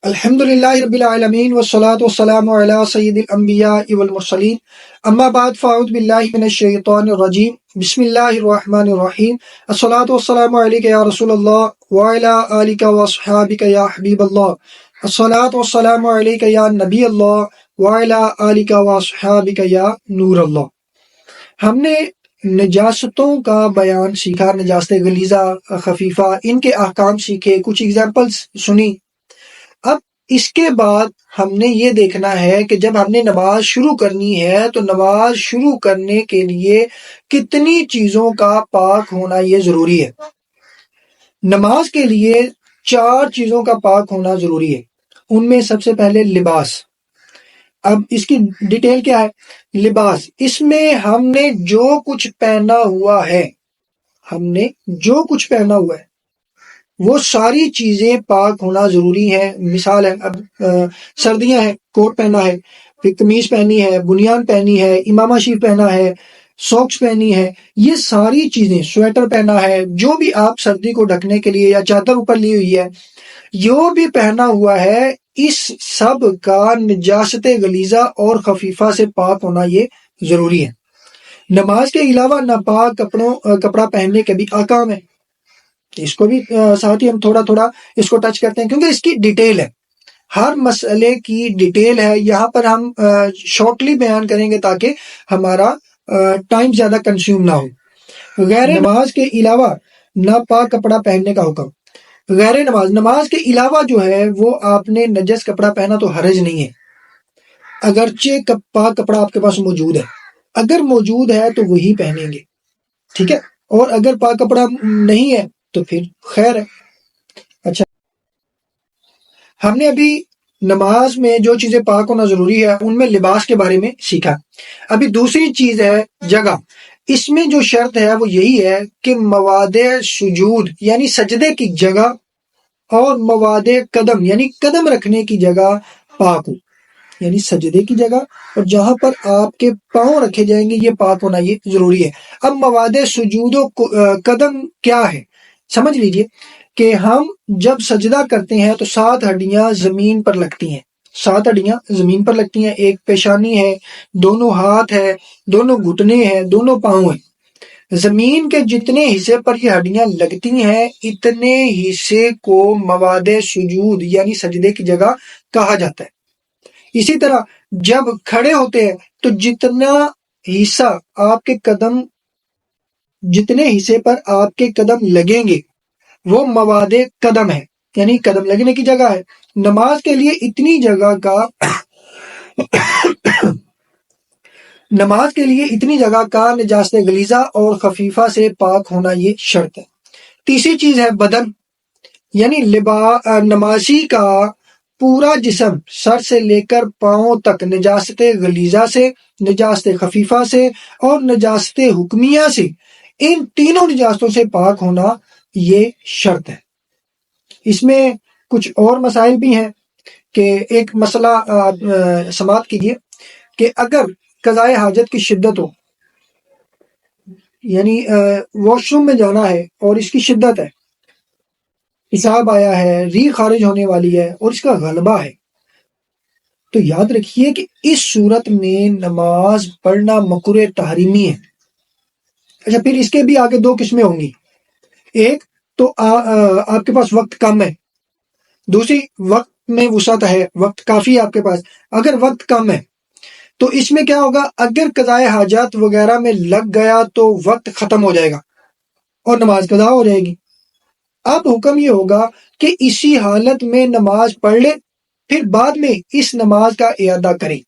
الحمد للہ رب العالمین والصلاة والسلام علی سید الانبیاء والمرسلین اما بعد فاعوذ باللہ من الشیطان الرجیم بسم اللہ الرحمن الرحیم الصلاة والسلام علیک یا رسول اللہ وعلی آلک واصحابک یا حبیب اللہ الصلاة والسلام علیک یا نبی اللہ وعلی آلک واصحابک یا نور اللہ۔ ہم نے نجاستوں کا بیان سیکھا، نجاست غلیظہ، خفیفہ، ان کے احکام سیکھے، کچھ ایگزامپلس سنی۔ اب اس کے بعد ہم نے یہ دیکھنا ہے کہ جب ہم نے نماز شروع کرنی ہے تو نماز شروع کرنے کے لیے کتنی چیزوں کا پاک ہونا یہ ضروری ہے۔ نماز کے لیے 4 چیزوں کا پاک ہونا ضروری ہے۔ ان میں سب سے پہلے لباس۔ اب اس کی ڈیٹیل کیا ہے؟ لباس، اس میں ہم نے جو کچھ پہنا ہوا ہے، وہ ساری چیزیں پاک ہونا ضروری ہے۔ مثال ہے، اب سردیاں ہیں، کوٹ پہنا ہے، پھر قمیض پہنی ہے، بنیان پہنی ہے، امامہ شریف پہنا ہے، سوکس پہنی ہے، یہ ساری چیزیں، سویٹر پہنا ہے، جو بھی آپ سردی کو ڈھکنے کے لیے، یا چادر اوپر لی ہوئی ہے، جو بھی پہنا ہوا ہے، اس سب کا نجاست غلیظہ اور خفیفہ سے پاک ہونا یہ ضروری ہے۔ نماز کے علاوہ ناپاک کپڑا پہننے کے بھی احکام ہیں، اس کو بھی ساتھ ہی ہم تھوڑا اس کو ٹچ کرتے ہیں، کیونکہ اس کی ڈیٹیل ہے، ہر مسئلے کی ڈیٹیل ہے۔ یہاں پر ہم شارٹلی بیان کریں گے تاکہ ہمارا ٹائم زیادہ کنزیوم نہ ہو۔ غیر نماز کے علاوہ ناپاک کپڑا پہننے کا حکم۔ غیر نماز کے علاوہ جو ہے وہ آپ نے نجس کپڑا پہنا تو حرج نہیں ہے، اگرچہ پاک کپڑا آپ کے پاس موجود ہے، اگر موجود ہے تو وہی پہنیں گے، ٹھیک ہے، اور اگر پاک کپڑا نہیں ہے تو پھر خیر ہے۔ اچھا، ہم نے ابھی نماز میں جو چیزیں پاک ہونا ضروری ہے ان میں لباس کے بارے میں سیکھا۔ ابھی دوسری چیز ہے جگہ۔ اس میں جو شرط ہے وہ یہی ہے کہ مواد سجود یعنی سجدے کی جگہ اور مواد قدم یعنی قدم رکھنے کی جگہ پاک ہو، یعنی سجدے کی جگہ اور جہاں پر آپ کے پاؤں رکھے جائیں گے یہ پاک ہونا یہ ضروری ہے۔ اب مواد سجود و قدم کیا ہے سمجھ لیجئے کہ ہم جب سجدہ کرتے ہیں تو 7 ہڈیاں زمین پر لگتی ہیں، 7 ہڈیاں زمین پر لگتی ہیں، ایک پیشانی ہے، دونوں ہاتھ ہے، دونوں گھٹنے ہیں، دونوں پاؤں ہیں۔ زمین کے جتنے حصے پر یہ ہڈیاں لگتی ہیں اتنے حصے کو مواد سجود یعنی سجدے کی جگہ کہا جاتا ہے۔ اسی طرح جب کھڑے ہوتے ہیں تو جتنے حصے پر آپ کے قدم لگیں گے وہ مواد قدم ہے، یعنی قدم لگنے کی جگہ ہے۔ نماز کے لیے اتنی جگہ کا نجاست غلیظہ اور خفیفہ سے پاک ہونا یہ شرط ہے۔ تیسری چیز ہے بدن، یعنی نمازی کا پورا جسم سر سے لے کر پاؤں تک نجاست غلیظہ سے، نجاست خفیفہ سے اور نجاست حکمیہ سے، ان تینوں نجاستوں سے پاک ہونا یہ شرط ہے۔ اس میں کچھ اور مسائل بھی ہیں کہ ایک مسئلہ سماعت کیجئے کہ اگر قضاء حاجت کی شدت ہو، یعنی واش روم میں جانا ہے اور اس کی شدت ہے، پیشاب آیا ہے، ری خارج ہونے والی ہے اور اس کا غلبہ ہے، تو یاد رکھیے کہ اس صورت میں نماز پڑھنا مکروہ تحریمی ہے۔ اچھا، پھر اس کے بھی آگے 2 قسمیں ہوں گی، ایک تو آپ کے پاس وقت کم ہے، دوسری وقت میں وسعت ہے، وقت کافی ہے آپ کے پاس۔ اگر وقت کم ہے تو اس میں کیا ہوگا، اگر قضاء حاجات وغیرہ میں لگ گیا تو وقت ختم ہو جائے گا اور نماز قضا ہو جائے گی۔ اب حکم یہ ہوگا کہ اسی حالت میں نماز پڑھ لے، پھر بعد میں اس نماز کا اعادہ کرے،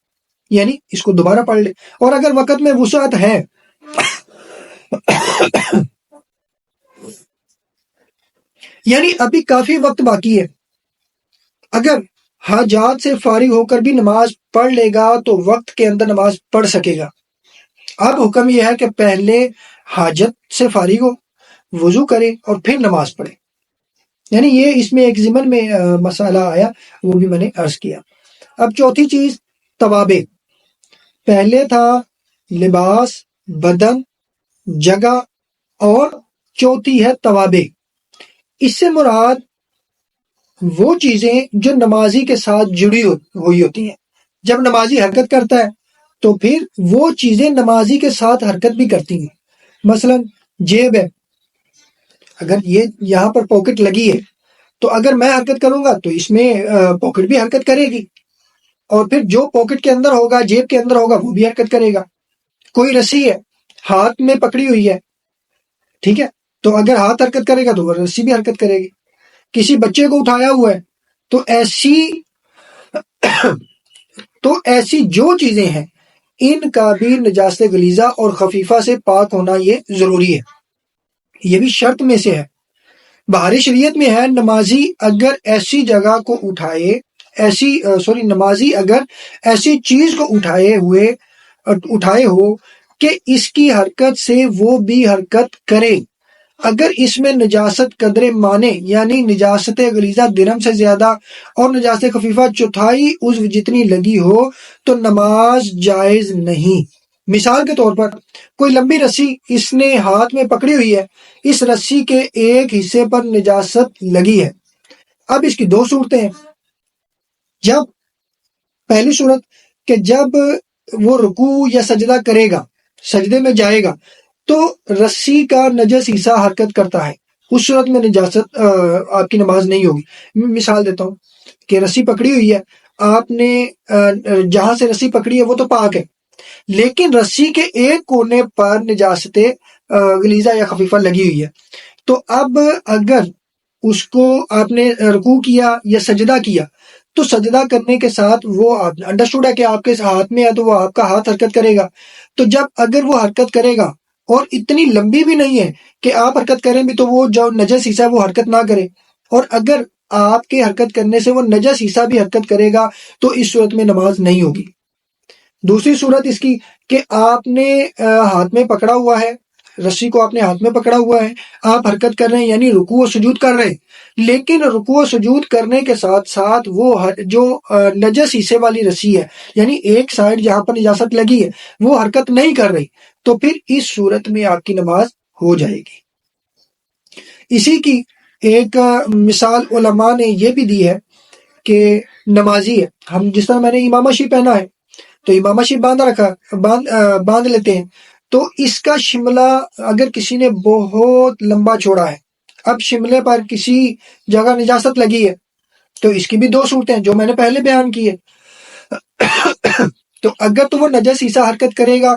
یعنی اس کو دوبارہ پڑھ لے۔ اور اگر وقت میں وسعت ہے یعنی ابھی کافی وقت باقی ہے، اگر حاجات سے فارغ ہو کر بھی نماز پڑھ لے گا تو وقت کے اندر نماز پڑھ سکے گا۔ اب حکم یہ ہے کہ پہلے حاجت سے فارغ ہو، وضو کرے اور پھر نماز پڑھے، یعنی یہ اس میں ایک ضمن میں مسئلہ آیا، وہ بھی میں نے عرض کیا۔ اب چوتھی چیز توابع، پہلے تھا لباس، بدن، جگہ، اور چوتھی ہے توابع۔ اس سے مراد وہ چیزیں جو نمازی کے ساتھ جڑی ہوئی ہوتی ہیں. جب نمازی حرکت کرتا ہے تو پھر وہ چیزیں نمازی کے ساتھ حرکت بھی کرتی ہیں. مثلا جیب ہے، اگر یہ یہاں پر پاکٹ لگی ہے تو اگر میں حرکت کروں گا تو اس میں پاکٹ بھی حرکت کرے گی، اور پھر جو پاکٹ کے اندر ہوگا، جیب کے اندر ہوگا، وہ بھی حرکت کرے گا. کوئی رسی ہے ہاتھ میں پکڑی ہوئی ہے، ٹھیک ہے، تو اگر ہاتھ حرکت کرے گا تو وہ رسی بھی حرکت کرے گی. کسی بچے کو اٹھایا ہوا ہے تو ایسی جو چیزیں ہیں ان کا بھی نجاست غلیظہ اور خفیفہ سے پاک ہونا یہ ضروری ہے، یہ بھی شرط میں سے ہے. بہاری شریعت میں ہے نمازی اگر ایسی جگہ کو نمازی اگر ایسی چیز کو اٹھائے ہو کہ اس کی حرکت سے وہ بھی حرکت کرے، اگر اس میں نجاست قدر مانے یعنی نجاست غلیظہ درہم سے زیادہ اور نجاست خفیفہ چوتھائی عضو جتنی لگی ہو تو نماز جائز نہیں. مثال کے طور پر کوئی لمبی رسی اس نے ہاتھ میں پکڑی ہوئی ہے، اس رسی کے ایک حصے پر نجاست لگی ہے. اب اس کی دو صورتیں ہیں. جب پہلی صورت کہ جب وہ رکوع یا سجدہ کرے گا، سجدے میں جائے گا تو رسی کا نجس حصہ حرکت کرتا ہے، اس صورت میں نجاست آپ کی نماز نہیں ہوگی. میں مثال دیتا ہوں کہ رسی پکڑی ہوئی ہے، آپ نے جہاں سے رسی پکڑی ہے وہ تو پاک ہے، لیکن رسی کے ایک کونے پر نجاست غلیظہ یا خفیفہ لگی ہوئی ہے. تو اب اگر اس کو آپ نے رکوع کیا یا سجدہ کیا تو سجدہ کرنے کے ساتھ وہ آپ انڈرسٹوڈ ہے کہ آپ کے ہاتھ میں ہے تو وہ آپ کا ہاتھ حرکت کرے گا. تو جب اگر وہ حرکت کرے گا اور اتنی لمبی بھی نہیں ہے کہ آپ حرکت کریں بھی تو وہ جو نجس حصہ ہے وہ حرکت نہ کرے، اور اگر آپ کے حرکت کرنے سے وہ نجس حصہ بھی حرکت کرے گا تو اس صورت میں نماز نہیں ہوگی. دوسری صورت اس کی کہ آپ نے ہاتھ میں پکڑا ہوا ہے، رسی کو آپ نے ہاتھ میں پکڑا ہوا ہے، آپ حرکت کر رہے ہیں یعنی رکوع و سجود کر رہے ہیں، لیکن رکوع و سجود کرنے کے ساتھ ساتھ وہ جو نجس حصے والی رسی ہے یعنی ایک سائڈ جہاں پر نجاست لگی ہے وہ حرکت نہیں کر رہی، تو پھر اس صورت میں آپ کی نماز ہو جائے گی. اسی کی ایک مثال علماء نے یہ بھی دی ہے کہ نمازی ہے، ہم جس طرح میں نے امامہ شی پہنا ہے تو امامہ شی باندھ لیتے ہیں، تو اس کا شملہ اگر کسی نے بہت لمبا چھوڑا ہے، اب شملے پر کسی جگہ نجاست لگی ہے تو اس کی بھی دو صورتیں ہیں جو میں نے پہلے بیان کی ہے. تو اگر تو وہ نجس حصہ حرکت کرے گا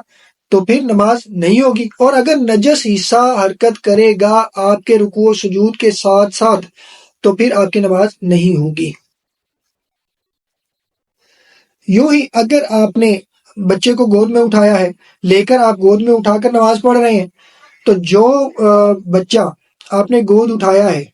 تو پھر نماز نہیں ہوگی، اور اگر نجس حصہ حرکت کرے گا آپ کے رکوع و سجود کے ساتھ ساتھ تو پھر آپ کی نماز نہیں ہوگی. یوں ہی اگر آپ نے بچے کو گود میں اٹھایا ہے، لے کر آپ گود میں اٹھا کر نماز پڑھ رہے ہیں، تو جو بچہ آپ نے گود اٹھایا ہے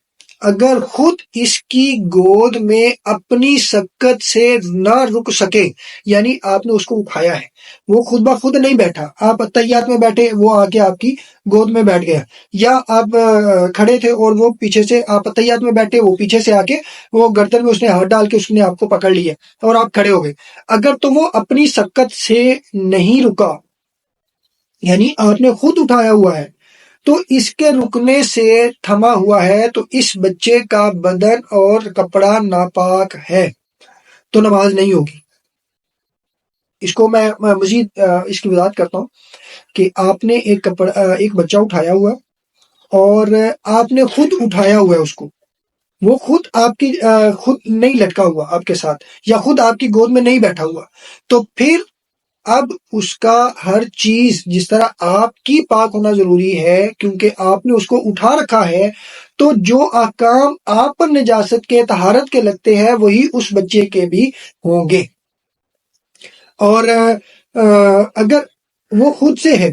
اگر خود اس کی گود میں اپنی سکت سے نہ رک سکے، یعنی آپ نے اس کو اٹھایا ہے، وہ خود بخود نہیں بیٹھا، آپ اتحیات میں بیٹھے وہ آ کے آپ کی گود میں بیٹھ گیا، یا آپ کھڑے تھے اور وہ پیچھے سے، آپ اتحیات میں بیٹھے وہ پیچھے سے آ کے وہ گردن میں اس نے ہاتھ ڈال کے اس نے آپ کو پکڑ لیا اور آپ کھڑے ہو گئے، اگر تو وہ اپنی سکت سے نہیں رکا یعنی آپ نے خود اٹھایا ہوا ہے تو اس کے رکنے سے تھما ہوا ہے تو اس بچے کا بدن اور کپڑا ناپاک ہے تو نماز نہیں ہوگی. اس کو میں مزید اس کی وضاحت کرتا ہوں کہ آپ نے ایک بچہ اٹھایا ہوا اور آپ نے خود اٹھایا ہوا ہے اس کو، وہ خود آپ کی خود نہیں لٹکا ہوا آپ کے ساتھ یا خود آپ کی گود میں نہیں بیٹھا ہوا، تو پھر اب اس کا ہر چیز جس طرح آپ کی پاک ہونا ضروری ہے کیونکہ آپ نے اس کو اٹھا رکھا ہے، تو جو احکام آپ پر نجاست کے طہارت کے لگتے ہیں وہی اس بچے کے بھی ہوں گے. اور اگر وہ خود سے ہے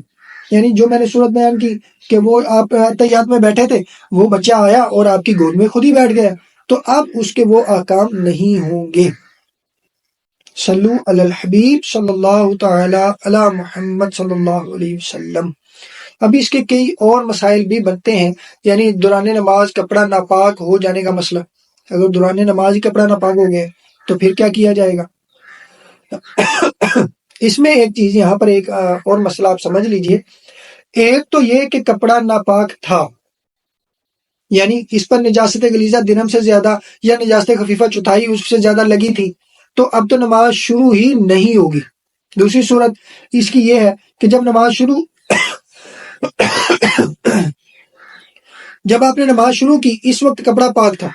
یعنی جو میں نے صورت بیان کی کہ وہ آپ تحیات میں بیٹھے تھے، وہ بچہ آیا اور آپ کی گود میں خود ہی بیٹھ گیا، تو اب اس کے وہ احکام نہیں ہوں گے. صلو علی الحبیب صلی اللہ تعالی علی محمد صلی اللہ علیہ وسلم. ابھی اس کے کئی اور مسائل بھی بنتے ہیں، یعنی دوران نماز کپڑا ناپاک ہو جانے کا مسئلہ. اگر دوران نماز ہی کپڑا ناپاک ہو گیا تو پھر کیا کیا جائے گا؟ اس میں ایک چیز یہاں پر ایک اور مسئلہ آپ سمجھ لیجئے. ایک تو یہ کہ کپڑا ناپاک تھا، یعنی اس پر نجاست غلیظہ درہم سے زیادہ یا نجاست خفیفہ چوتھائی اس سے زیادہ لگی تھی تو اب تو نماز شروع ہی نہیں ہوگی۔ دوسری صورت اس کی یہ ہے کہ جب آپ نے نماز شروع کی اس وقت کپڑا پاک تھا،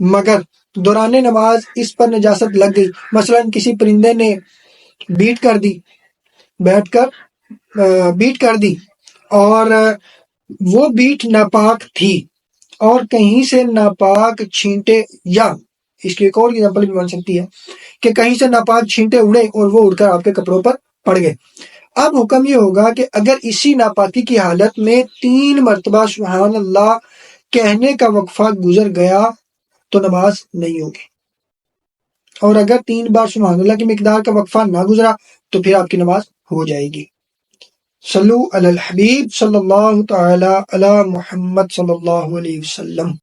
مگر دوران نماز اس پر نجاست لگ گئی، مثلا کسی پرندے نے بیٹ کر دی اور وہ بیٹ ناپاک تھی اور کہیں سے ناپاک چھینٹے، یا اس کی ایک اور ایگزامپل بھی بن سکتی ہے کہ کہیں سے ناپاک چھینٹے اڑے اور وہ اڑ کر آپ کے کپڑوں پر پڑ گئے۔ اب حکم یہ ہوگا کہ اگر اسی ناپاکی کی حالت میں 3 مرتبہ سبحان اللہ کہنے کا وقفہ گزر گیا تو نماز نہیں ہوگی، اور اگر 3 بار سبحان اللہ کی مقدار کا وقفہ نہ گزرا تو پھر آپ کی نماز ہو جائے گی۔ صلو علی الحبیب صلی اللہ تعالی علی محمد صلی اللہ علیہ وسلم۔